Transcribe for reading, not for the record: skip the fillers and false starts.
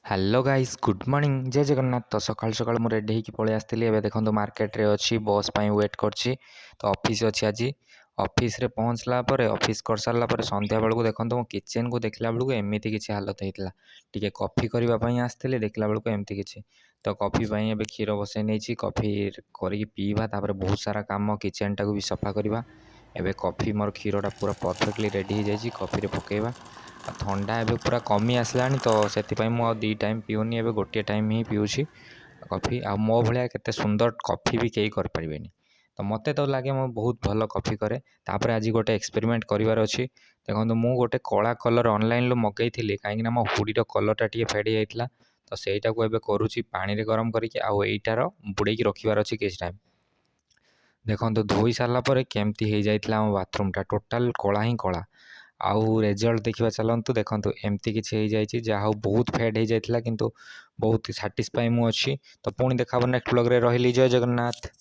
Hello guys good morning ଜୟ ଜଗନ୍ନାଥ। ତ ସକାଳୁ ସକାଳୁ ମୁଁ ରେଡ଼ି ହେଇକି ପଳେଇ ଆସିଥିଲି। ଏବେ ଦେଖନ୍ତୁ ମାର୍କେଟରେ ଅଛି, ବସ୍ ପାଇଁ ୱେଟ୍ କରିଛି। ତ ଅଫିସ୍ ଅଛି ଆଜି। ଅଫିସ୍ରେ ପହଞ୍ଚିଲା ପରେ ଅଫିସ୍ କରିସାରିଲା ପରେ ସନ୍ଧ୍ୟା ବେଳକୁ ଦେଖନ୍ତୁ ମୁଁ କିଚେନ୍କୁ ଦେଖିଲା ବେଳକୁ ଏମିତି କିଛି ହାଲତ ହେଇଥିଲା। ଟିକେ କଫି କରିବା ପାଇଁ ଆସିଥିଲି, ଦେଖିଲା ବେଳକୁ ଏମିତି କିଛି। ତ କଫି ପାଇଁ ଏବେ କ୍ଷୀର ବସାଇ ନେଇଛି, କଫି କରିକି ପିଇବା, ତାପରେ ବହୁତ ସାରା କାମ କିଚେନ୍ଟାକୁ ବି ସଫା କରିବା। ଏବେ କଫି ମୋର କ୍ଷୀରଟା ପୁରା ପରଫେକ୍ଟଲି ରେଡ଼ି ହେଇଯାଇଛି, କଫିରେ ପକାଇବା। ଆଉ ଥଣ୍ଡା ଏବେ ପୁରା କମି ଆସିଲାଣି, ତ ସେଥିପାଇଁ ମୁଁ ଆଉ 2 ଟାଇମ୍ ପିଉନି, ଏବେ ଗୋଟିଏ ଟାଇମ୍ ହିଁ ପିଉଛି କଫି। ଆଉ ମୋ ଭଳିଆ କେତେ ସୁନ୍ଦର କଫି ବି କେହି କରିପାରିବେନି। ତ ମୋତେ ତ ଲାଗେ ମୁଁ ବହୁତ ଭଲ କଫି କରେ। ତାପରେ ଆଜି ଗୋଟେ ଏକ୍ସପେରିମେଣ୍ଟ କରିବାର ଅଛି। ଦେଖନ୍ତୁ ମୁଁ ଗୋଟେ କଳା କଲର୍ ଅନଲାଇନ୍ରୁ ମଗାଇଥିଲି, କାହିଁକିନା ମୋ ହୁଡ଼ିର କଲର୍ଟା ଟିକେ ଫେଡ଼୍ ହେଇଯାଇଥିଲା। ତ ସେଇଟାକୁ ଏବେ କରୁଛି ପାଣିରେ ଗରମ କରିକି, ଆଉ ଏଇଟାର ବୁଡ଼େଇକି ରଖିବାର ଅଛି କିଛି ଟାଇମ୍। ଦେଖନ୍ତୁ ଧୋଇ ସାରିଲା ପରେ କେମିତି ହେଇଯାଇଥିଲା ଆମ ବାଥରୁମ୍ଟା, ଟୋଟାଲ୍ କଳା ହିଁ କଳା। ଆଉ ରେଜଲ୍ଟ ଦେଖିବା ଚାଲନ୍ତୁ। ଦେଖନ୍ତୁ ଏମିତି କିଛି ହେଇଯାଇଛି, ଯାହା ହଉ ବହୁତ ଫେଡ଼୍ ହେଇଯାଇଥିଲା, କିନ୍ତୁ ବହୁତ ସାଟିସ୍ଫାଇ ମୁଁ ଅଛି। ତ ପୁଣି ଦେଖା ହେବ ନେକ୍ସଟ ବ୍ଲଗ୍ରେ। ରହିଲି, ଜୟ ଜଗନ୍ନାଥ।